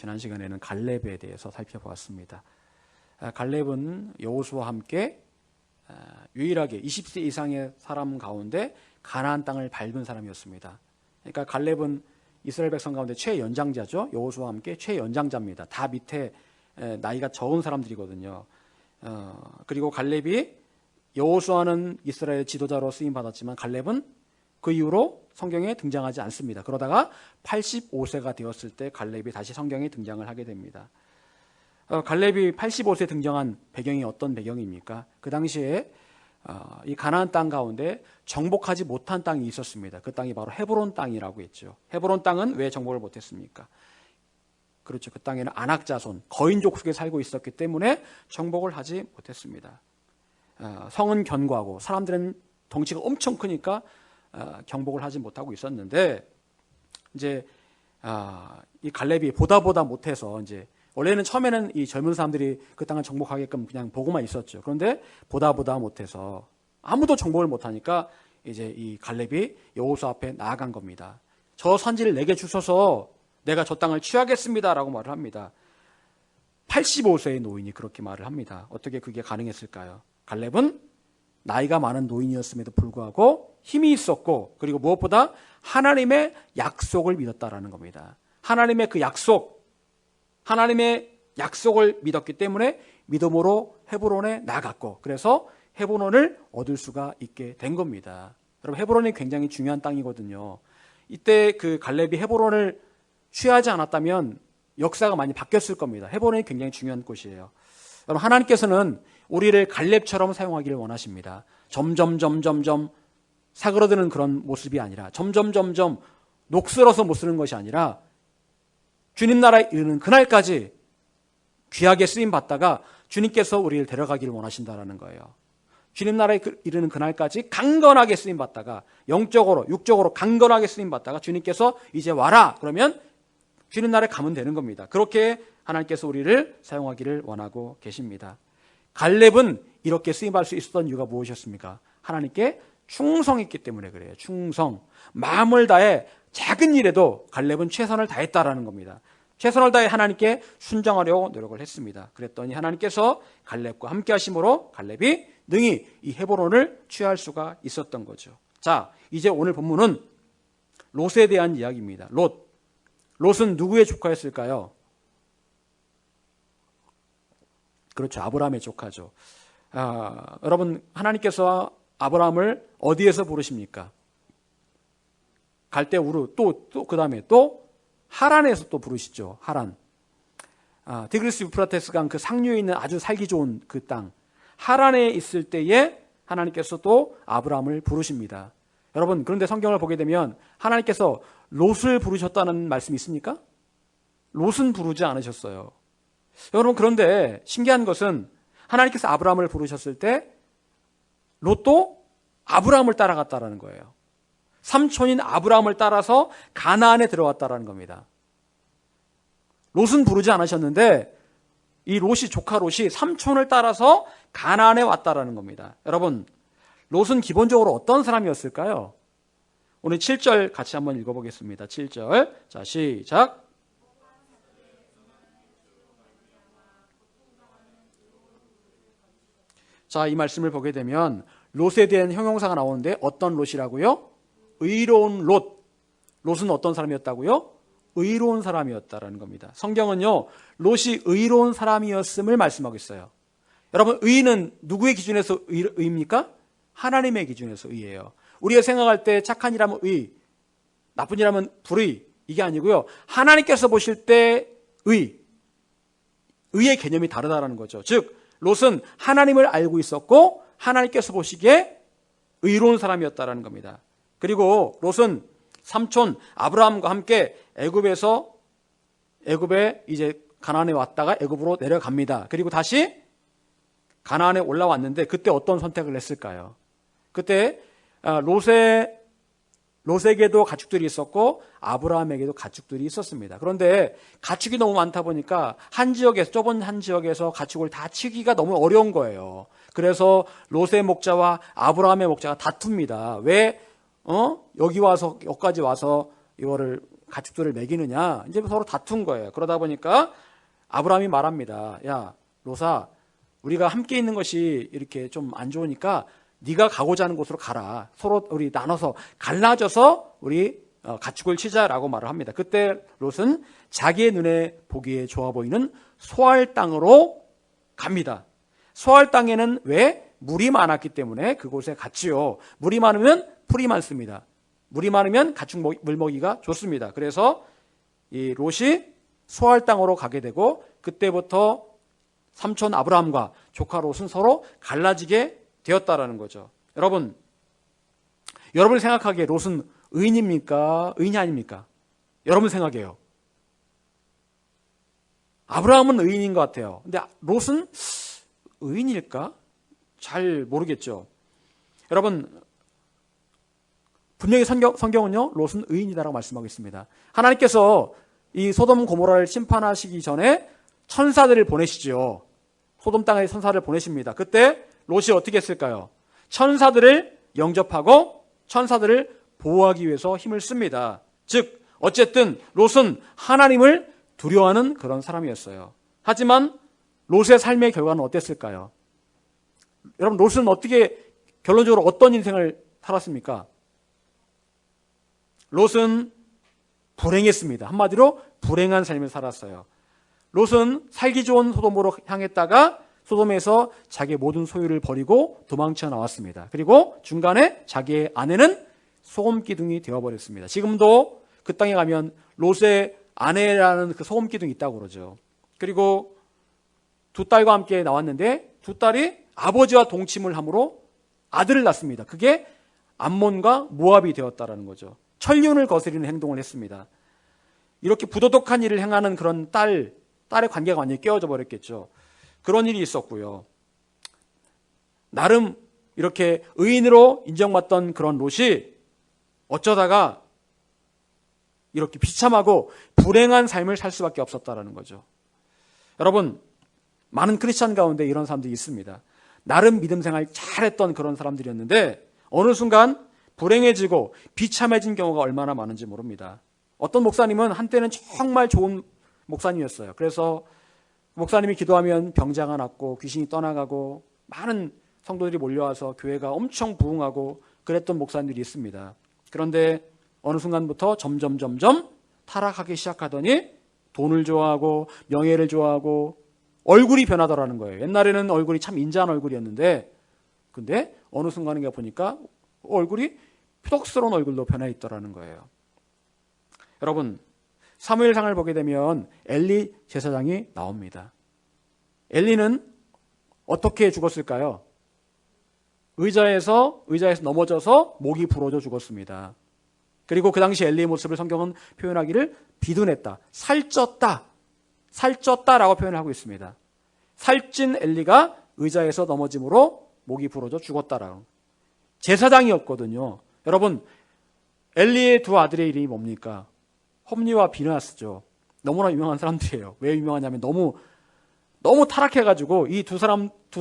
지난 시간에는 갈렙에 대해서 살펴보았습니다. 갈렙은 여호수아와 함께 유일하게 20세 이상의 사람 가운데 가나안 땅을 밟은 사람이었습니다. 그러니까 갈렙은 이스라엘 백성 가운데 최연장자죠. 여호수아와 함께 최연장자입니다. 다 밑에 나이가 적은 사람들이거든요. 그리고 갈렙이 여호수아는 이스라엘 지도자로 쓰임 받았지만 갈렙은 그 이후로 성경에 등장하지 않습니다. 그러다가 85세가 되었을 때 갈렙이 다시 성경에 등장을 하게 됩니다. 갈렙이 85세에 등장한 배경이 어떤 배경입니까? 그 당시에 이 가나안 땅 가운데 정복하지 못한 땅이 있었습니다. 그 땅이 바로 헤브론 땅이라고 했죠. 헤브론 땅은 왜 정복을 못했습니까? 그렇죠. 그 땅에는 아낙 자손, 거인족 속에 살고 있었기 때문에 정복을 하지 못했습니다. 성은 견고하고 사람들은 덩치가 엄청 크니까 경복을 하지 못하고 있었는데, 이제 이 갈렙이 보다 못해서, 이제 원래는 처음에는 이 젊은 사람들이 그 땅을 정복하게끔 그냥 보고만 있었죠. 그런데 보다 못해서 아무도 정복을 못하니까 이제 이 갈렙이 여호수아 앞에 나아간 겁니다. 저 산지를 내게 주셔서 내가 저 땅을 취하겠습니다라고 말을 합니다. 85세의 노인이 그렇게 말을 합니다. 어떻게 그게 가능했을까요? 갈렙은 나이가 많은 노인이었음에도 불구하고 힘이 있었고, 그리고 무엇보다 하나님의 약속을 믿었다라는 겁니다. 하나님의 그 약속, 하나님의 약속을 믿었기 때문에 믿음으로 헤브론에 나갔고, 그래서 헤브론을 얻을 수가 있게 된 겁니다. 여러분, 헤브론이 굉장히 중요한 땅이거든요. 이때 그 갈렙이 헤브론을 취하지 않았다면 역사가 많이 바뀌었을 겁니다. 헤브론이 굉장히 중요한 곳이에요. 여러분, 하나님께서는 우리를 갈렙처럼 사용하기를 원하십니다. 점점 사그러드는 그런 모습이 아니라, 점점 녹슬어서 못 쓰는 것이 아니라 주님 나라에 이르는 그날까지 귀하게 쓰임 받다가 주님께서 우리를 데려가기를 원하신다라는 거예요. 주님 나라에 이르는 그날까지 강건하게 쓰임 받다가, 영적으로 육적으로 강건하게 쓰임 받다가 주님께서 이제 와라 그러면 주님 나라에 가면 되는 겁니다. 그렇게 하나님께서 우리를 사용하기를 원하고 계십니다. 갈렙은 이렇게 쓰임받을 수 있었던 이유가 무엇이었습니까? 하나님께 충성했기 때문에 그래요. 충성. 마음을 다해 작은 일에도 갈렙은 최선을 다했다라는 겁니다. 최선을 다해 하나님께 순종하려고 노력을 했습니다. 그랬더니 하나님께서 갈렙과 함께 하심으로 갈렙이 능히 이 헤브론을 취할 수가 있었던 거죠. 자, 이제 오늘 본문은 롯에 대한 이야기입니다. 롯은 누구의 조카였을까요? 그렇죠. 아브라함의 조카죠. 여러분, 하나님께서 아브라함을 어디에서 부르십니까? 갈대 우르, 또 그 다음에 또 하란에서 또 부르시죠. 하란. 디그리스 유프라테스 강 그 상류에 있는 아주 살기 좋은 그 땅. 하란에 있을 때에 하나님께서 또 아브라함을 부르십니다. 여러분, 그런데 성경을 보게 되면 하나님께서 롯을 부르셨다는 말씀이 있습니까? 롯은 부르지 않으셨어요. 여러분, 그런데 신기한 것은 하나님께서 아브라함을 부르셨을 때 롯도 아브라함을 따라갔다라는 거예요. 삼촌인 아브라함을 따라서 가나안에 들어왔다라는 겁니다. 롯은 부르지 않으셨는데 이 조카 롯이 삼촌을 따라서 가나안에 왔다라는 겁니다. 여러분, 롯은 기본적으로 어떤 사람이었을까요? 오늘 7절 같이 한번 읽어보겠습니다. 7절. 자, 시작. 자, 이 말씀을 보게 되면 롯에 대한 형용사가 나오는데 어떤 롯이라고요? 의로운 롯. 롯은 어떤 사람이었다고요? 의로운 사람이었다라는 겁니다. 성경은요, 롯이 의로운 사람이었음을 말씀하고 있어요. 여러분, 의는 누구의 기준에서 의입니까? 하나님의 기준에서 의예요. 우리가 생각할 때 착한 일하면 의, 나쁜 일하면 불의, 이게 아니고요. 하나님께서 보실 때 의의 개념이 다르다라는 거죠. 즉, 롯은 하나님을 알고 있었고 하나님께서 보시기에 의로운 사람이었다라는 겁니다. 그리고 롯은 삼촌 아브라함과 함께 애굽에 이제 가나안에 왔다가 애굽으로 내려갑니다. 그리고 다시 가나안에 올라왔는데 그때 어떤 선택을 했을까요? 그때 롯에게도 가축들이 있었고 아브라함에게도 가축들이 있었습니다. 그런데 가축이 너무 많다 보니까 좁은 한 지역에서 가축을 다 치기가 너무 어려운 거예요. 그래서 롯의 목자와 아브라함의 목자가 다툽니다. 왜 여기까지 와서 이거를 가축들을 먹이느냐, 이제 서로 다툰 거예요. 그러다 보니까 아브라함이 말합니다. 야, 롯아, 우리가 함께 있는 것이 이렇게 좀 안 좋으니까 네가 가고자 하는 곳으로 가라. 서로 우리 나눠서 갈라져서 우리 가축을 치자라고 말을 합니다. 그때 롯은 자기의 눈에 보기에 좋아 보이는 소알 땅으로 갑니다. 소알 땅에는 왜? 물이 많았기 때문에 그곳에 갔지요. 물이 많으면 풀이 많습니다. 물이 많으면 가축 물 먹이가 좋습니다. 그래서 이 롯이 소알 땅으로 가게 되고 그때부터 삼촌 아브라함과 조카 롯은 서로 갈라지게 되었다라는 거죠. 여러분이 생각하기에 롯은 의인입니까? 의인이 아닙니까? 여러분 생각해요. 아브라함은 의인인 것 같아요. 근데 롯은 의인일까? 잘 모르겠죠. 여러분, 분명히 성경은요, 롯은 의인이다라고 말씀하고 있습니다. 하나님께서 이 소돔 고모라를 심판하시기 전에 천사들을 보내시죠. 소돔 땅에 천사를 보내십니다. 그때 롯이 어떻게 했을까요? 천사들을 영접하고 천사들을 보호하기 위해서 힘을 씁니다. 즉, 어쨌든 롯은 하나님을 두려워하는 그런 사람이었어요. 하지만 롯의 삶의 결과는 어땠을까요? 여러분, 롯은 어떻게 결론적으로 어떤 인생을 살았습니까? 롯은 불행했습니다. 한마디로 불행한 삶을 살았어요. 롯은 살기 좋은 소돔으로 향했다가 소돔에서 자기의 모든 소유를 버리고 도망쳐 나왔습니다. 그리고 중간에 자기의 아내는 소금기둥이 되어버렸습니다. 지금도 그 땅에 가면 롯의 아내라는 그 소금기둥이 있다고 그러죠. 그리고 두 딸과 함께 나왔는데 두 딸이 아버지와 동침을 함으로 아들을 낳습니다. 그게 암몬과 모압이 되었다라는 거죠. 천륜을 거스리는 행동을 했습니다. 이렇게 부도덕한 일을 행하는 그런 딸의 관계가 완전히 깨어져 버렸겠죠. 그런 일이 있었고요. 나름 이렇게 의인으로 인정받던 그런 롯이 어쩌다가 이렇게 비참하고 불행한 삶을 살 수밖에 없었다라는 거죠. 여러분, 많은 크리스찬 가운데 이런 사람들이 있습니다. 나름 믿음 생활 잘했던 그런 사람들이었는데 어느 순간 불행해지고 비참해진 경우가 얼마나 많은지 모릅니다. 어떤 목사님은 한때는 정말 좋은 목사님이었어요. 그래서 목사님이 기도하면 병자가 낫고 귀신이 떠나가고 많은 성도들이 몰려와서 교회가 엄청 부흥하고 그랬던 목사님들이 있습니다. 그런데 어느 순간부터 점점 타락하기 시작하더니 돈을 좋아하고 명예를 좋아하고 얼굴이 변하더라는 거예요. 옛날에는 얼굴이 참 인자한 얼굴이었는데 근데 어느 순간인가 보니까 얼굴이 표독스러운 얼굴로 변해 있더라는 거예요. 여러분, 사무엘상을 보게 되면 엘리 제사장이 나옵니다. 엘리는 어떻게 죽었을까요? 의자에서 넘어져서 목이 부러져 죽었습니다. 그리고 그 당시 엘리의 모습을 성경은 표현하기를 비둔했다, 살쪘다라고 표현을 하고 있습니다. 살찐 엘리가 의자에서 넘어짐으로 목이 부러져 죽었다라고. 제사장이었거든요. 여러분, 엘리의 두 아들의 이름이 뭡니까? 홈리와 비느하스죠. 너무나 유명한 사람들이에요. 왜 유명하냐면 너무 타락해가지고 이 두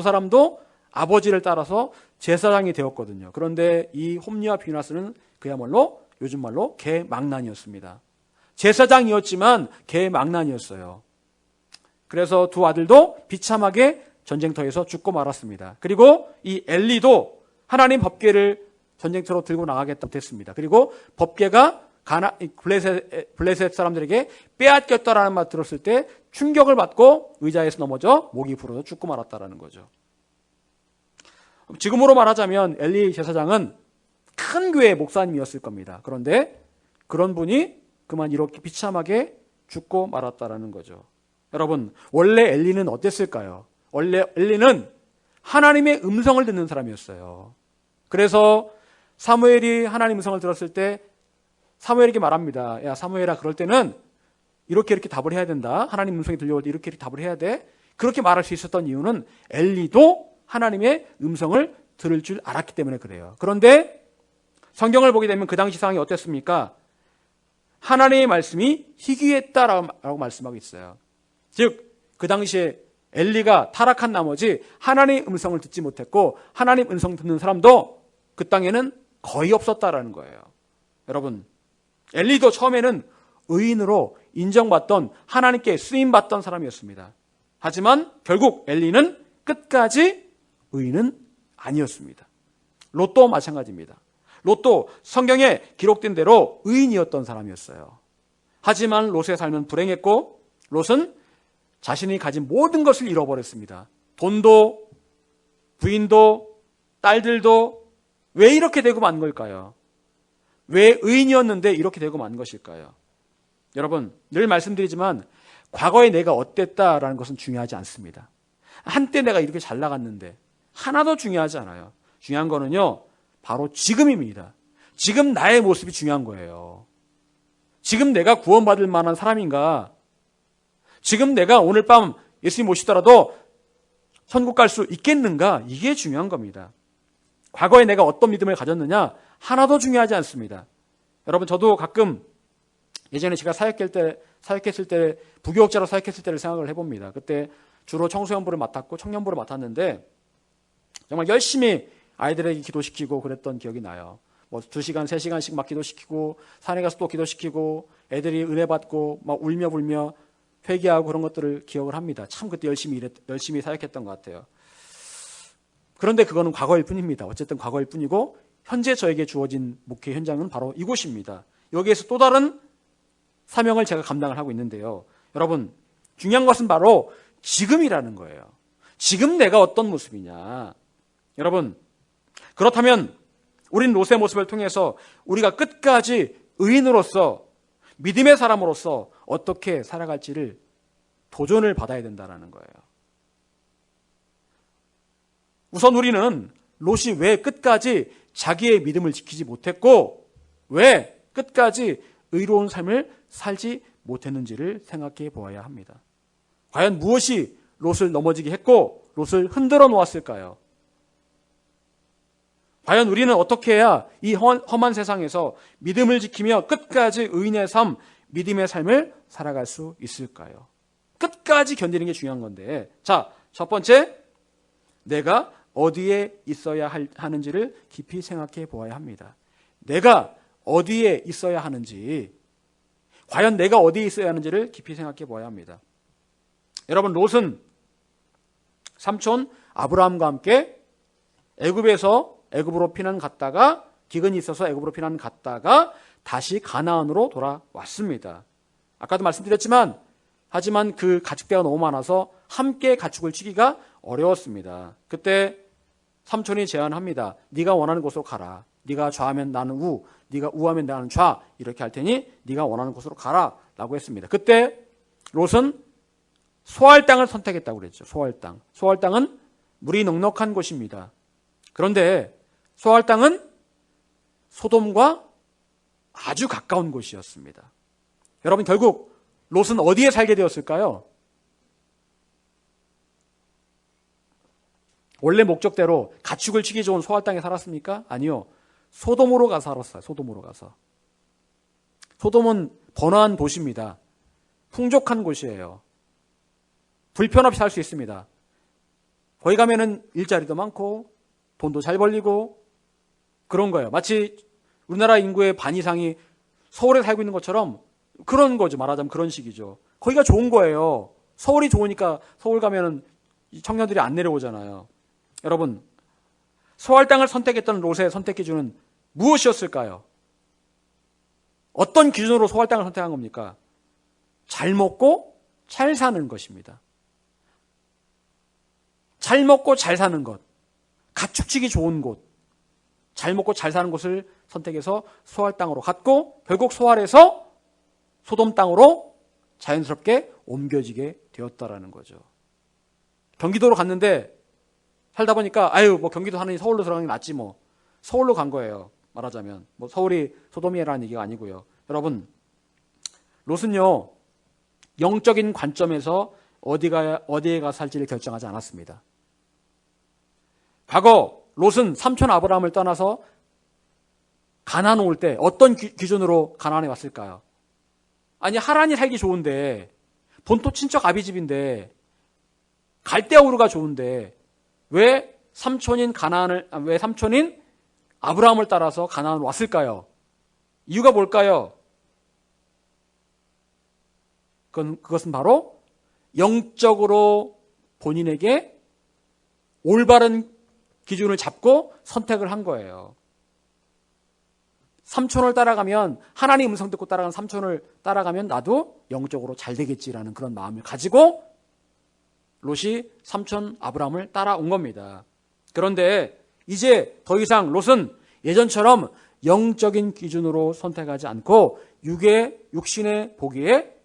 사람도 아버지를 따라서 제사장이 되었거든요. 그런데 이 홈리와 비느하스는 그야말로 요즘 말로 개망난이었습니다. 제사장이었지만 개망난이었어요. 그래서 두 아들도 비참하게 전쟁터에서 죽고 말았습니다. 그리고 이 엘리도 하나님 법궤를 전쟁터로 들고 나가겠다고 했습니다. 그리고 법궤가 블레셋 사람들에게 빼앗겼다라는 말 들었을 때 충격을 받고 의자에서 넘어져 목이 부러져 죽고 말았다라는 거죠. 지금으로 말하자면 엘리 제사장은 큰 교회의 목사님이었을 겁니다. 그런데 그런 분이 그만 이렇게 비참하게 죽고 말았다라는 거죠. 여러분, 원래 엘리는 어땠을까요? 원래 엘리는 하나님의 음성을 듣는 사람이었어요. 그래서 사무엘이 하나님 음성을 들었을 때 사무엘에게 말합니다. 야, 사무엘아, 그럴 때는 이렇게 답을 해야 된다. 하나님 음성이 들려올 때 이렇게 답을 해야 돼. 그렇게 말할 수 있었던 이유는 엘리도 하나님의 음성을 들을 줄 알았기 때문에 그래요. 그런데 성경을 보게 되면 그 당시 상황이 어땠습니까? 하나님의 말씀이 희귀했다라고 말씀하고 있어요. 즉, 그 당시에 엘리가 타락한 나머지 하나님의 음성을 듣지 못했고 하나님 음성 듣는 사람도 그 땅에는 거의 없었다라는 거예요. 여러분, 엘리도 처음에는 의인으로 인정받던 하나님께 쓰임받던 사람이었습니다. 하지만 결국 엘리는 끝까지 의인은 아니었습니다. 롯도 마찬가지입니다. 롯도 성경에 기록된 대로 의인이었던 사람이었어요. 하지만 롯의 삶은 불행했고 롯은 자신이 가진 모든 것을 잃어버렸습니다. 돈도, 부인도, 딸들도. 왜 이렇게 되고 만 걸까요? 왜 의인이었는데 이렇게 되고 만 것일까요? 여러분, 늘 말씀드리지만 과거에 내가 어땠다라는 것은 중요하지 않습니다. 한때 내가 이렇게 잘 나갔는데 하나도 중요하지 않아요. 중요한 거는요, 바로 지금입니다. 지금 나의 모습이 중요한 거예요. 지금 내가 구원받을 만한 사람인가? 지금 내가 오늘 밤 예수님 모시더라도 천국 갈 수 있겠는가? 이게 중요한 겁니다. 과거에 내가 어떤 믿음을 가졌느냐? 하나도 중요하지 않습니다. 여러분, 저도 가끔 예전에 제가 사역했을 때 부교육자로 사역했을 때를 생각을 해봅니다. 그때 주로 청소년부를 맡았고 청년부를 맡았는데 정말 열심히 아이들에게 기도시키고 그랬던 기억이 나요. 뭐 2시간, 3시간씩 막 기도시키고 산에 가서 또 기도시키고 애들이 은혜 받고 막 울며 불며 회개하고 그런 것들을 기억을 합니다. 참 그때 열심히 사역했던 것 같아요. 그런데 그거는 과거일 뿐입니다. 어쨌든 과거일 뿐이고 현재 저에게 주어진 목회 현장은 바로 이곳입니다. 여기에서 또 다른 사명을 제가 감당을 하고 있는데요. 여러분, 중요한 것은 바로 지금이라는 거예요. 지금 내가 어떤 모습이냐. 여러분, 그렇다면 우린 롯의 모습을 통해서 우리가 끝까지 의인으로서 믿음의 사람으로서 어떻게 살아갈지를 도전을 받아야 된다는 거예요. 우선 우리는 롯이 왜 끝까지 자기의 믿음을 지키지 못했고 왜 끝까지 의로운 삶을 살지 못했는지를 생각해 보아야 합니다. 과연 무엇이 롯을 넘어지게 했고 롯을 흔들어 놓았을까요? 과연 우리는 어떻게 해야 이 험한 세상에서 믿음을 지키며 끝까지 의인의 삶, 믿음의 삶을 살아갈 수 있을까요? 끝까지 견디는 게 중요한 건데, 자, 첫 번째, 내가 어디에 있어야 하는지를 깊이 생각해 보아야 합니다. 내가 어디에 있어야 하는지, 과연 내가 어디에 있어야 하는지를 깊이 생각해 보아야 합니다. 여러분, 롯은 삼촌 아브라함과 함께 애굽으로 피난 갔다가 기근이 있어서 애굽으로 피난 갔다가 다시 가나안으로 돌아왔습니다. 아까도 말씀드렸지만 하지만 그 가축대가 너무 많아서 함께 가축을 치기가 어려웠습니다. 그때 삼촌이 제안합니다. 네가 원하는 곳으로 가라. 네가 좌하면 나는 우, 네가 우하면 나는 좌 이렇게 할 테니 네가 원하는 곳으로 가라 라고 했습니다. 그때 롯은 소알 땅을 선택했다고 그랬죠. 소알 땅. 소알 땅은 물이 넉넉한 곳입니다. 그런데 소알 땅은 소돔과 아주 가까운 곳이었습니다. 여러분, 결국 롯은 어디에 살게 되었을까요? 원래 목적대로 가축을 치기 좋은 소알 땅에 살았습니까? 아니요. 소돔으로 가서 살았어요. 소돔으로 가서. 소돔은 번화한 도시입니다. 풍족한 곳이에요. 불편 없이 살 수 있습니다. 거기 가면은 일자리도 많고 돈도 잘 벌리고 그런 거예요. 마치 우리나라 인구의 반 이상이 서울에 살고 있는 것처럼 그런 거죠. 말하자면 그런 식이죠. 거기가 좋은 거예요. 서울이 좋으니까 서울 가면은 청년들이 안 내려오잖아요. 여러분, 소알 땅을 선택했던 롯의 선택 기준은 무엇이었을까요? 어떤 기준으로 소알 땅을 선택한 겁니까? 잘 먹고 잘 사는 것입니다. 잘 먹고 잘 사는 것, 가축치기 좋은 곳, 잘 먹고 잘 사는 곳을 선택해서 소알 땅으로 갔고 결국 소알에서 소돔 땅으로 자연스럽게 옮겨지게 되었다라는 거죠. 경기도로 갔는데 살다 보니까 뭐 경기도 하느니 서울로 들어가는 게 낫지 뭐. 서울로 간 거예요. 말하자면 뭐 서울이 소돔이라는 얘기가 아니고요. 여러분, 롯은요 영적인 관점에서 어디에 가서 살지를 결정하지 않았습니다. 과거 롯은 삼촌 아브라함을 떠나서 가나안 올 때 어떤 기준으로 가나안에 왔을까요? 아니, 하란이 살기 좋은데 본토 친척 아비집인데 갈대아우르가 좋은데 왜 삼촌인 아브라함을 따라서 가나안으로 왔을까요? 이유가 뭘까요? 그것은 바로 영적으로 본인에게 올바른 기준을 잡고 선택을 한 거예요. 삼촌을 따라가면, 하나님 음성 듣고 따라간 삼촌을 따라가면 나도 영적으로 잘 되겠지라는 그런 마음을 가지고 롯이 삼촌 아브라함을 따라온 겁니다. 그런데 이제 더 이상 롯은 예전처럼 영적인 기준으로 선택하지 않고 육신의 보기에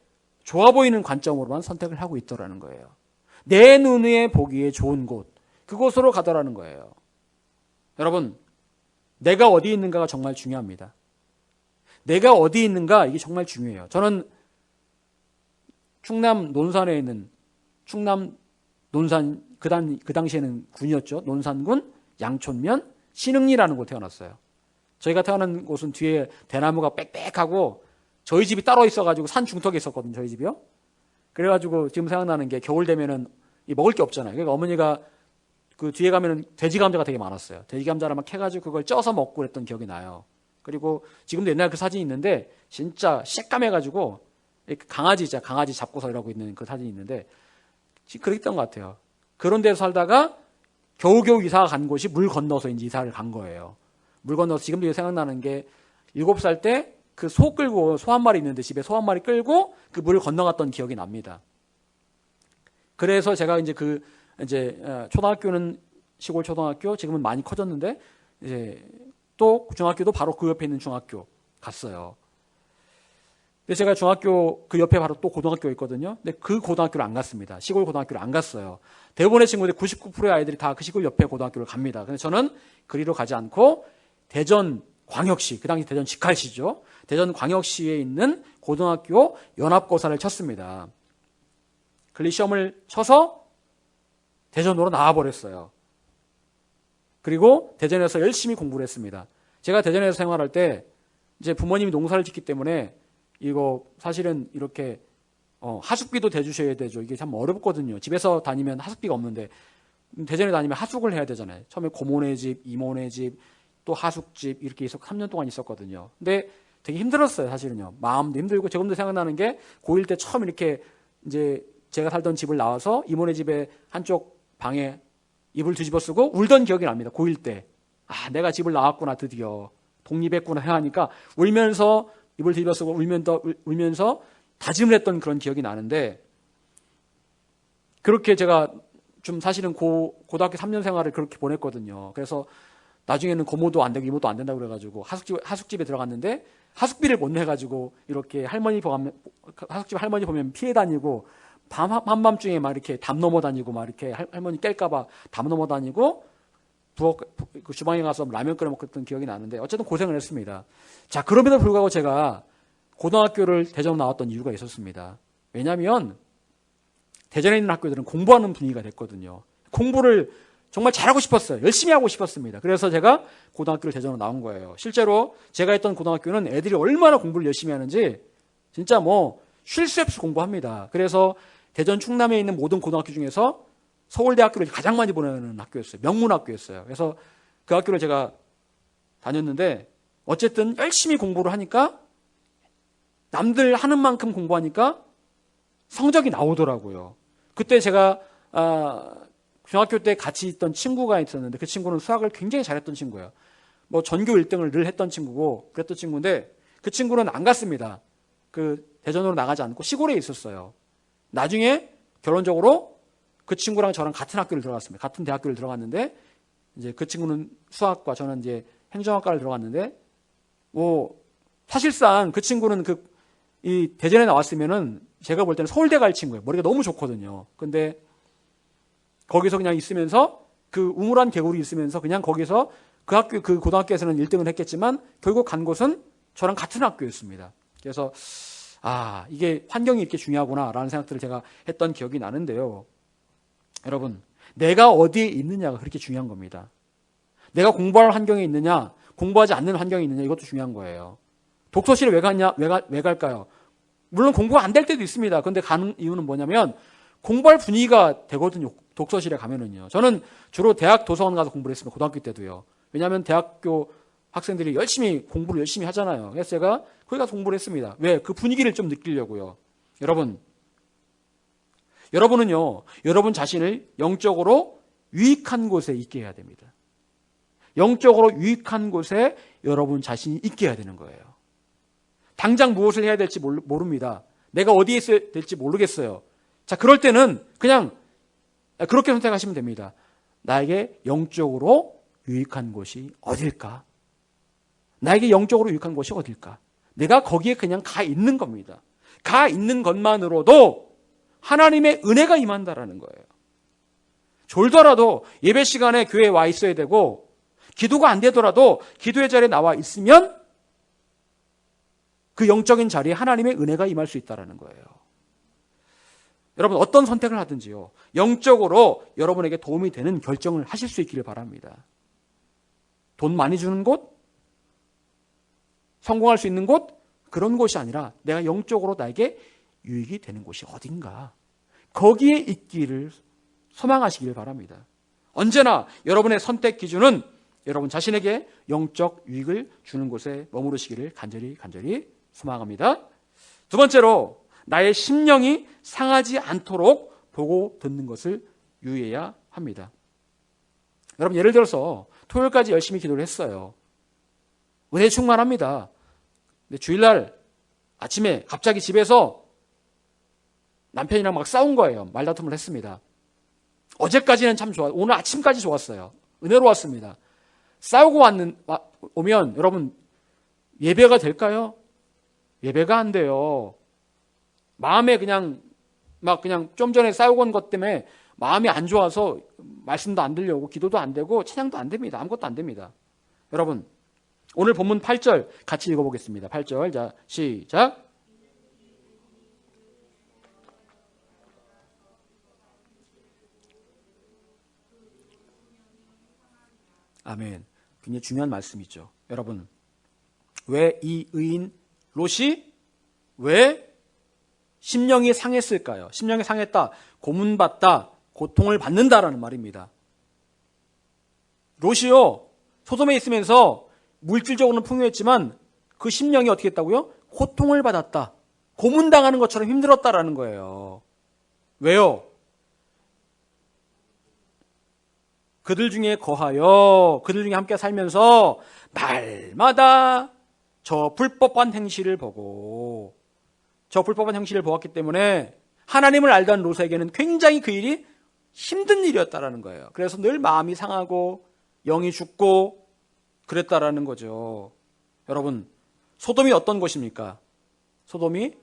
좋아 보이는 관점으로만 선택을 하고 있더라는 거예요. 내 눈에 보기에 좋은 곳, 그곳으로 가더라는 거예요. 여러분, 내가 어디 있는가가 정말 중요합니다. 내가 어디 있는가, 이게 정말 중요해요. 저는 충남 논산에 있는, 충남 논산, 그 당시에는 군이었죠. 논산군 양촌면 신흥리라는 곳에 태어났어요. 저희가 태어난 곳은 뒤에 대나무가 빽빽하고 저희 집이 따로 있어가지고 산 중턱에 있었거든요. 저희 집이요. 그래가지고 지금 생각나는 게 겨울 되면은 먹을 게 없잖아요. 그러니까 어머니가 그 뒤에 가면은 돼지 감자가 되게 많았어요. 돼지 감자를 막 캐가지고 그걸 쪄서 먹고 그랬던 기억이 나요. 그리고 지금도 옛날 그 사진이 있는데 진짜 새까매가지고 강아지 잡고서 이러고 있는 그 사진이 있는데 그랬던 것 같아요. 그런 데서 살다가 겨우겨우 이사가 간 곳이 물 건너서 이제 이사를 간 거예요. 물 건너서 지금도 생각나는 게 7살 때 그 소 끌고, 소 한 마리 있는데 집에 소 한 마리 끌고 그 물을 건너갔던 기억이 납니다. 그래서 제가 이제 초등학교는 시골 초등학교, 지금은 많이 커졌는데 이제 또 중학교도 바로 그 옆에 있는 중학교 갔어요. 근데 제가 중학교 그 옆에 바로 또 고등학교가 있거든요. 근데 그 고등학교를 안 갔습니다. 시골 고등학교를 안 갔어요. 대부분의 친구들 99%의 아이들이 다 그 시골 옆에 고등학교를 갑니다. 근데 저는 그리로 가지 않고 대전 광역시, 그 당시 대전 직할시죠. 대전 광역시에 있는 고등학교 연합고사를 쳤습니다. 그리 시험을 쳐서 대전으로 나와버렸어요. 그리고 대전에서 열심히 공부를 했습니다. 제가 대전에서 생활할 때 이제 부모님이 농사를 짓기 때문에 이거 사실은 이렇게 하숙비도 대주셔야 되죠. 이게 참 어렵거든요. 집에서 다니면 하숙비가 없는데 대전에 다니면 하숙을 해야 되잖아요. 처음에 고모네 집, 이모네 집, 또 하숙집 이렇게 3년 동안 있었거든요. 근데 되게 힘들었어요, 사실은요. 마음도 힘들고 지금도 생각나는 게 고1 때 처음 이렇게 이제 제가 살던 집을 나와서 이모네 집에 한쪽 방에 이불 뒤집어 쓰고 울던 기억이 납니다. 고1 때. 아, 내가 집을 나왔구나, 드디어. 독립했구나 하니까 울면서 이불 뒤집어 쓰고 울면서 다짐을 했던 그런 기억이 나는데 그렇게 제가 좀 사실은 고등학교 3년 생활을 그렇게 보냈거든요. 그래서 나중에는 고모도 안 되고 이모도 안 된다고 그래가지고 하숙집에 들어갔는데 하숙비를 못 내가지고 이렇게 하숙집 할머니 보면 피해 다니고 한밤중에 막 이렇게 담 넘어 다니고 막 이렇게 할머니 깰까봐 담 넘어 다니고 그 주방에 가서 라면 끓여 먹었던 기억이 나는데 어쨌든 고생을 했습니다. 자, 그럼에도 불구하고 제가 고등학교를 대전으로 나왔던 이유가 있었습니다. 왜냐하면 대전에 있는 학교들은 공부하는 분위기가 됐거든요. 공부를 정말 잘하고 싶었어요. 열심히 하고 싶었습니다. 그래서 제가 고등학교를 대전으로 나온 거예요. 실제로 제가 있던 고등학교는 애들이 얼마나 공부를 열심히 하는지 진짜 쉴 새 없이 공부합니다. 그래서 대전 충남에 있는 모든 고등학교 중에서 서울대학교를 가장 많이 보내는 학교였어요. 명문학교였어요. 그래서 그 학교를 제가 다녔는데 어쨌든 열심히 공부를 하니까 남들 하는 만큼 공부하니까 성적이 나오더라고요. 그때 제가 중학교 때 같이 있던 친구가 있었는데 그 친구는 수학을 굉장히 잘했던 친구예요. 전교 1등을 늘 했던 친구고 그랬던 친구인데 그 친구는 안 갔습니다. 그 대전으로 나가지 않고 시골에 있었어요. 나중에 결론적으로 그 친구랑 저랑 같은 학교를 들어갔습니다. 같은 대학교를 들어갔는데 이제 그 친구는 수학과 저는 이제 행정학과를 들어갔는데 사실상 그 친구는 이 대전에 나왔으면은 제가 볼 때는 서울대 갈 친구예요. 머리가 너무 좋거든요. 근데 거기서 그냥 있으면서 그 우물한 개구리 있으면서 그냥 거기서 그 고등학교에서는 1등을 했겠지만 결국 간 곳은 저랑 같은 학교였습니다. 그래서 이게 환경이 이렇게 중요하구나라는 생각들을 제가 했던 기억이 나는데요. 여러분, 내가 어디에 있느냐가 그렇게 중요한 겁니다. 내가 공부할 환경에 있느냐, 공부하지 않는 환경에 있느냐 이것도 중요한 거예요. 독서실에 왜 갈까요? 물론 공부가 안 될 때도 있습니다. 그런데 가는 이유는 뭐냐면 공부할 분위기가 되거든요. 독서실에 가면은요. 저는 주로 대학 도서관 가서 공부를 했습니다. 고등학교 때도요. 왜냐하면 대학교 학생들이 공부를 열심히 하잖아요. 그래서 제가 거기 가서 공부를 했습니다. 왜? 그 분위기를 좀 느끼려고요. 여러분, 여러분은요, 여러분 자신을 영적으로 유익한 곳에 있게 해야 됩니다. 영적으로 유익한 곳에 여러분 자신이 있게 해야 되는 거예요. 당장 무엇을 해야 될지 모릅니다. 내가 어디에 있어야 될지 모르겠어요. 자, 그럴 때는 그냥 그렇게 선택하시면 됩니다. 나에게 영적으로 유익한 곳이 어딜까? 나에게 영적으로 유익한 곳이 어딜까? 내가 거기에 그냥 가 있는 겁니다. 가 있는 것만으로도 하나님의 은혜가 임한다라는 거예요. 졸더라도 예배 시간에 교회에 와 있어야 되고, 기도가 안 되더라도 기도의 자리에 나와 있으면 그 영적인 자리에 하나님의 은혜가 임할 수 있다는 거예요. 여러분, 어떤 선택을 하든지요, 영적으로 여러분에게 도움이 되는 결정을 하실 수 있기를 바랍니다. 돈 많이 주는 곳, 성공할 수 있는 곳, 그런 곳이 아니라 내가 영적으로 나에게 유익이 되는 곳이 어딘가, 거기에 있기를 소망하시길 바랍니다. 언제나 여러분의 선택 기준은 여러분 자신에게 영적 유익을 주는 곳에 머무르시기를 간절히 소망합니다. 두 번째로, 나의 심령이 상하지 않도록 보고 듣는 것을 유의해야 합니다. 여러분, 예를 들어서 토요일까지 열심히 기도를 했어요. 은혜 충만합니다. 근데 주일날 아침에 갑자기 집에서 남편이랑 막 싸운 거예요. 말다툼을 했습니다. 어제까지는 참 좋았어요. 오늘 아침까지 좋았어요. 은혜로웠습니다. 싸우고 오면 여러분, 예배가 될까요? 예배가 안 돼요. 마음에 그냥 좀 전에 싸우고 온 것 때문에 마음이 안 좋아서 말씀도 안 들려오고 기도도 안 되고 찬양도 안 됩니다. 아무것도 안 됩니다. 여러분, 오늘 본문 8절 같이 읽어보겠습니다. 8절, 자, 시작. 아멘. 굉장히 중요한 말씀이죠. 여러분, 왜 이 의인 롯이 왜 심령이 상했을까요? 심령이 상했다, 고문받다, 고통을 받는다라는 말입니다. 롯이요, 소돔에 있으면서 물질적으로는 풍요했지만 그 심령이 어떻게 했다고요? 고통을 받았다, 고문당하는 것처럼 힘들었다라는 거예요. 왜요? 그들 중에 거하여, 그들 중에 함께 살면서 날마다 저 불법한 행실을 보고, 저 불법한 행실을 보았기 때문에 하나님을 알던 롯에게는 굉장히 그 일이 힘든 일이었다라는 거예요. 그래서 늘 마음이 상하고 영이 죽고 그랬다라는 거죠. 여러분, 소돔이 어떤 곳입니까? 소돔이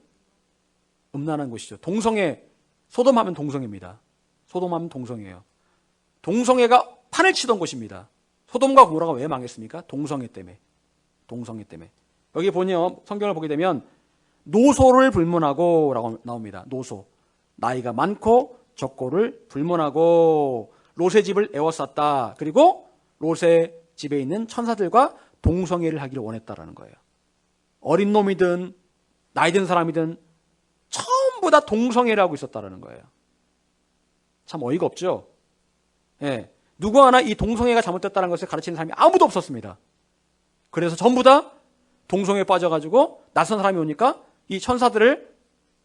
음란한 곳이죠. 소돔하면 동성애입니다. 소돔하면 동성애예요. 동성애가 판을 치던 곳입니다. 소돔과 고모라가 왜 망했습니까? 동성애 때문에. 여기 보면, 성경을 보게 되면 노소를 불문하고 라고 나옵니다. 노소. 나이가 많고 적고를 불문하고 롯의 집을 에워쌌다. 그리고 롯의 집에 있는 천사들과 동성애를 하기를 원했다라는 거예요. 어린 놈이든 나이 든 사람이든 전부 다 동성애를 하고 있었다라는 거예요. 참 어이가 없죠? 예. 누구 하나 이 동성애가 잘못됐다는 것을 가르치는 사람이 아무도 없었습니다. 그래서 전부 다 동성애에 빠져가지고 낯선 사람이 오니까 이 천사들을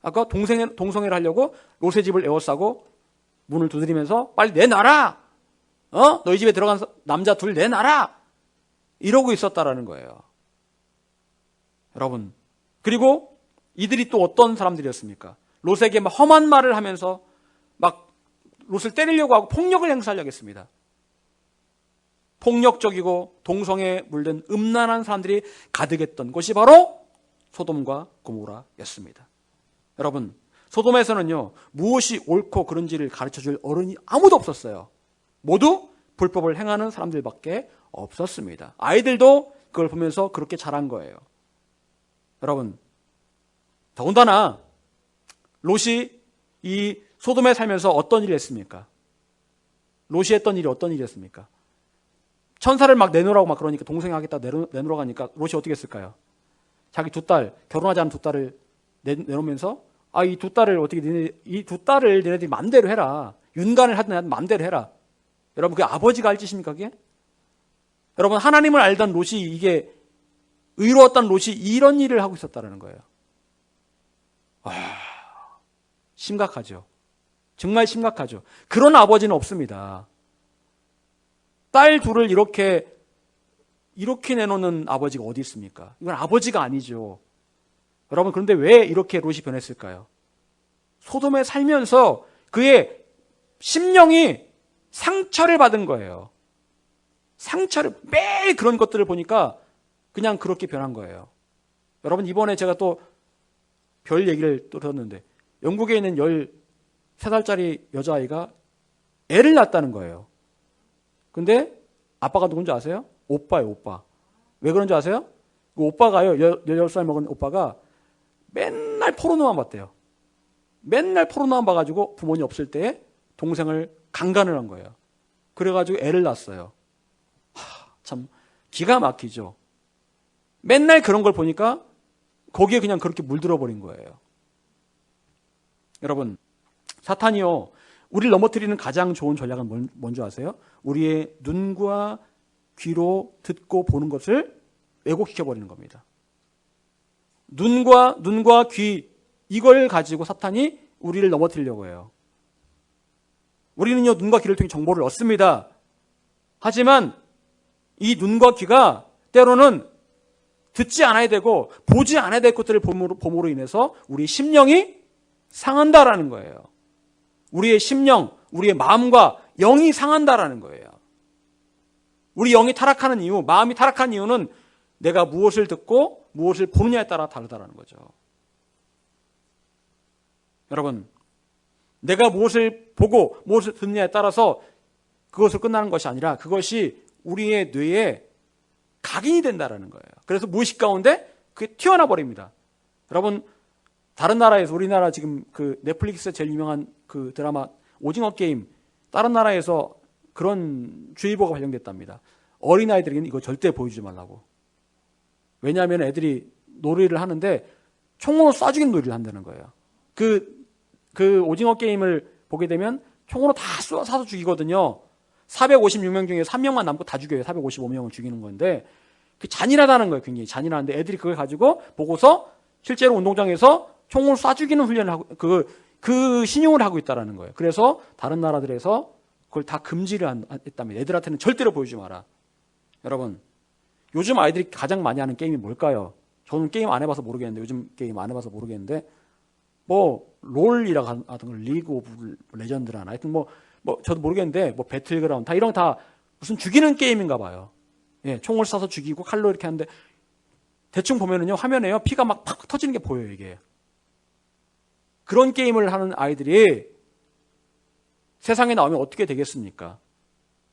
아까 동성애를 하려고 롯의 집을 에워싸고 문을 두드리면서 빨리 내놔라! 너희 집에 들어간 남자 둘 내놔라! 이러고 있었다라는 거예요. 여러분, 그리고 이들이 또 어떤 사람들이었습니까? 롯에게 막 험한 말을 하면서 막 롯을 때리려고 하고 폭력을 행사하려고 했습니다. 폭력적이고 동성애에 물든 음란한 사람들이 가득했던 곳이 바로 소돔과 고모라였습니다. 여러분, 소돔에서는요, 무엇이 옳고 그른지를 가르쳐줄 어른이 아무도 없었어요. 모두 불법을 행하는 사람들밖에 없었습니다. 아이들도 그걸 보면서 그렇게 자란 거예요. 여러분, 더군다나 롯이 이 소돔에 살면서 어떤 일을 했습니까? 롯이 했던 일이 어떤 일이었습니까? 천사를 막 내놓으라고 막 그러니까 동생이 하겠다 내놓으러 가니까 롯이 어떻게 했을까요? 자기 두 딸, 결혼하지 않은 두 딸을 내놓으면서 이 두 딸을 너네들이 마음대로 해라. 윤간을 하든 마음대로 해라. 여러분, 그게 아버지가 할 짓입니까, 그게? 여러분, 하나님을 알던 롯이, 이게 의로웠던 롯이 이런 일을 하고 있었다는 거예요. 심각하죠. 정말 심각하죠. 그런 아버지는 없습니다. 딸 둘을 이렇게 내놓는 아버지가 어디 있습니까? 이건 아버지가 아니죠. 여러분, 그런데 왜 이렇게 롯이 변했을까요? 소돔에 살면서 그의 심령이 상처를 받은 거예요. 매일 그런 것들을 보니까 그냥 그렇게 변한 거예요. 여러분, 이번에 제가 또 별 얘기를 또 들었는데, 영국에 있는 13살짜리 여자아이가 애를 낳았다는 거예요. 근데 아빠가 누군지 아세요? 오빠예요, 오빠. 왜 그런지 아세요? 그 오빠가요, 16살 먹은 오빠가 맨날 포르노만 봤대요. 맨날 포르노만 봐가지고 부모님 없을 때에 동생을 강간을 한 거예요. 그래가지고 애를 낳았어요. 참 기가 막히죠. 맨날 그런 걸 보니까 거기에 그냥 그렇게 물들어 버린 거예요. 여러분, 사탄이요, 우리를 넘어뜨리는 가장 좋은 전략은 뭔지 아세요? 우리의 눈과 귀로 듣고 보는 것을 왜곡시켜 버리는 겁니다. 눈과 귀, 이걸 가지고 사탄이 우리를 넘어뜨리려고 해요. 우리는요, 눈과 귀를 통해 정보를 얻습니다. 하지만 이 눈과 귀가 때로는 듣지 않아야 되고 보지 않아야 될 것들을 봄으로 인해서 우리 심령이 상한다라는 거예요. 우리의 심령, 우리의 마음과 영이 상한다라는 거예요. 우리 영이 타락하는 이유, 마음이 타락한 이유는 내가 무엇을 듣고 무엇을 보느냐에 따라 다르다라는 거죠. 여러분, 내가 무엇을 보고 무엇을 듣느냐에 따라서 그것으로 끝나는 것이 아니라 그것이 우리의 뇌에 각인이 된다라는 거예요. 그래서 무의식 가운데 그게 튀어나 버립니다. 여러분, 다른 나라에서, 우리나라 지금 그 넷플릭스 제일 유명한 그 드라마 오징어 게임, 다른 나라에서 그런 주의보가 발령됐답니다. 어린아이들에게는 이거 절대 보여주지 말라고. 왜냐하면 애들이 놀이를 하는데 총으로 쏴죽이는 놀이를 한다는 거예요. 그 오징어 게임을 보게 되면 총으로 다 쏴서 죽이거든요. 456명 중에 3명만 남고 다 죽여요. 455명을 죽이는 건데, 그 잔인하다는 거예요. 굉장히 잔인한데 애들이 그걸 가지고 보고서 실제로 운동장에서 총을 쏴 죽이는 훈련을 하고, 그 신용을 하고 있다라는 거예요. 그래서 다른 나라들에서 그걸 다 금지를 했답니다. 애들한테는 절대로 보여주지 마라. 여러분, 요즘 아이들이 가장 많이 하는 게임이 뭘까요? 저는 게임 안 해봐서 모르겠는데, 요즘 게임 안 해봐서 모르겠는데, 뭐 롤이라고 하던 걸 리그 오브 레전드라나 하여튼 뭐 저도 모르겠는데, 뭐 배틀그라운드 다 이런 다 무슨 죽이는 게임인가 봐요. 예, 총을 쏴서 죽이고 칼로 이렇게 하는데, 대충 보면은요, 화면에요, 피가 막 팍 터지는 게 보여요, 이게. 그런 게임을 하는 아이들이 세상에 나오면 어떻게 되겠습니까?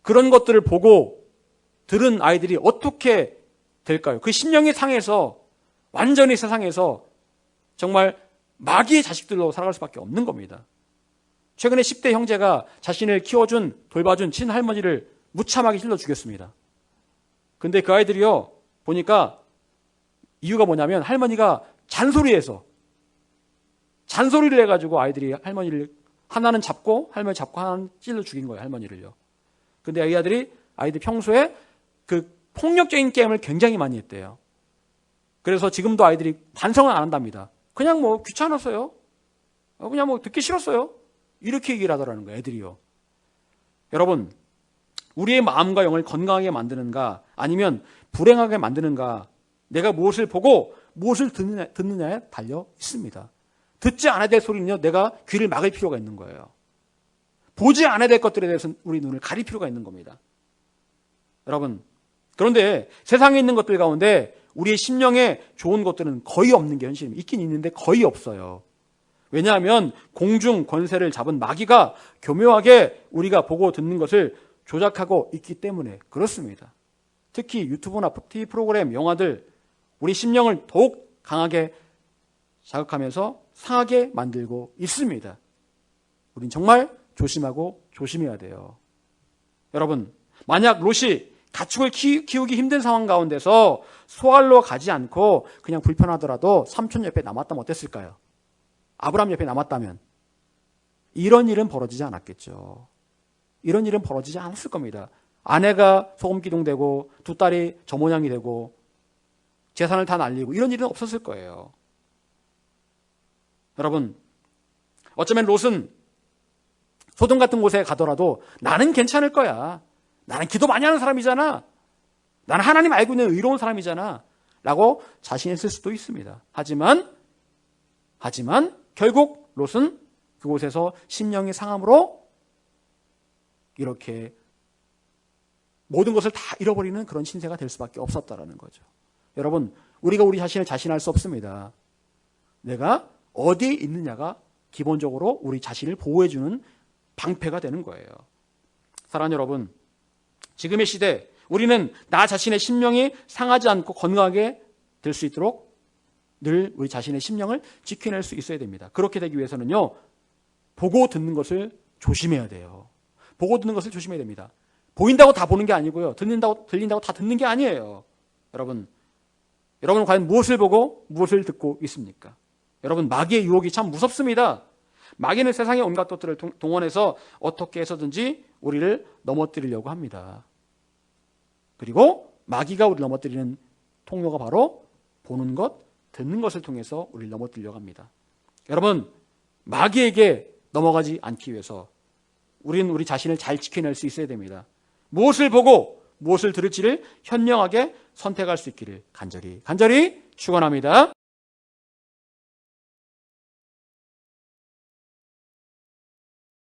그런 것들을 보고 들은 아이들이 어떻게 될까요? 그 심령이 상해서 완전히 세상에서 정말 마귀의 자식들로 살아갈 수밖에 없는 겁니다. 최근에 10대 형제가 자신을 키워준, 돌봐준 친할머니를 무참하게 찔러 죽였습니다. 근데 그 아이들이요, 보니까 이유가 뭐냐면 할머니가 잔소리를 해가지고 아이들이 할머니를 하나는 잡고 할머니 잡고 하나는 찔러 죽인 거예요, 할머니를요. 근데 이 아이들이 평소에 그 폭력적인 게임을 굉장히 많이 했대요. 그래서 지금도 아이들이 반성은 안 한답니다. 그냥 뭐 귀찮았어요. 그냥 뭐 듣기 싫었어요. 이렇게 얘기를 하더라는 거예요, 애들이요. 여러분, 우리의 마음과 영을 건강하게 만드는가 아니면 불행하게 만드는가, 내가 무엇을 보고 무엇을 듣느냐에 달려 있습니다. 듣지 않아야 될 소리는요, 내가 귀를 막을 필요가 있는 거예요. 보지 않아야 될 것들에 대해서는 우리 눈을 가릴 필요가 있는 겁니다. 여러분, 그런데 세상에 있는 것들 가운데 우리의 심령에 좋은 것들은 거의 없는 게 현실입니다. 있긴 있는데 거의 없어요. 왜냐하면 공중 권세를 잡은 마귀가 교묘하게 우리가 보고 듣는 것을 조작하고 있기 때문에 그렇습니다. 특히 유튜브나 TV 프로그램, 영화들, 우리 심령을 더욱 강하게 자극하면서 상하게 만들고 있습니다. 우린 정말 조심하고 조심해야 돼요. 여러분, 만약 롯이 가축을 키우기 힘든 상황 가운데서 소알로 가지 않고 그냥 불편하더라도 삼촌 옆에 남았다면 어땠을까요? 아브라함 옆에 남았다면 이런 일은 벌어지지 않았겠죠. 이런 일은 벌어지지 않았을 겁니다. 아내가 소금기둥되고 두 딸이 저 모양이 되고 재산을 다 날리고 이런 일은 없었을 거예요. 여러분, 어쩌면 롯은 소돔 같은 곳에 가더라도 나는 괜찮을 거야. 나는 기도 많이 하는 사람이잖아. 나는 하나님 알고 있는 의로운 사람이잖아. 라고 자신했을 수도 있습니다. 하지만 결국 롯은 그곳에서 심령이 상함으로 이렇게 모든 것을 다 잃어버리는 그런 신세가 될 수밖에 없었다라는 거죠. 여러분, 우리가 우리 자신을 자신할 수 없습니다. 내가 어디에 있느냐가 기본적으로 우리 자신을 보호해주는 방패가 되는 거예요. 사랑하는 여러분, 지금의 시대 우리는 나 자신의 심령이 상하지 않고 건강하게 될 수 있도록 늘 우리 자신의 심령을 지켜낼 수 있어야 됩니다. 그렇게 되기 위해서는요, 보고 듣는 것을 조심해야 돼요. 보고 듣는 것을 조심해야 됩니다. 보인다고 다 보는 게 아니고요, 들린다고 다 듣는 게 아니에요. 여러분은 과연 무엇을 보고 무엇을 듣고 있습니까? 여러분, 마귀의 유혹이 참 무섭습니다. 마귀는 세상의 온갖 것들을 동원해서 어떻게 해서든지 우리를 넘어뜨리려고 합니다. 그리고 마귀가 우리를 넘어뜨리는 통로가 바로 보는 것, 듣는 것을 통해서 우리를 넘어뜨리려고 합니다. 여러분, 마귀에게 넘어가지 않기 위해서 우리는 우리 자신을 잘 지켜낼 수 있어야 됩니다. 무엇을 보고 무엇을 들을지를 현명하게 선택할 수 있기를 간절히 축원합니다.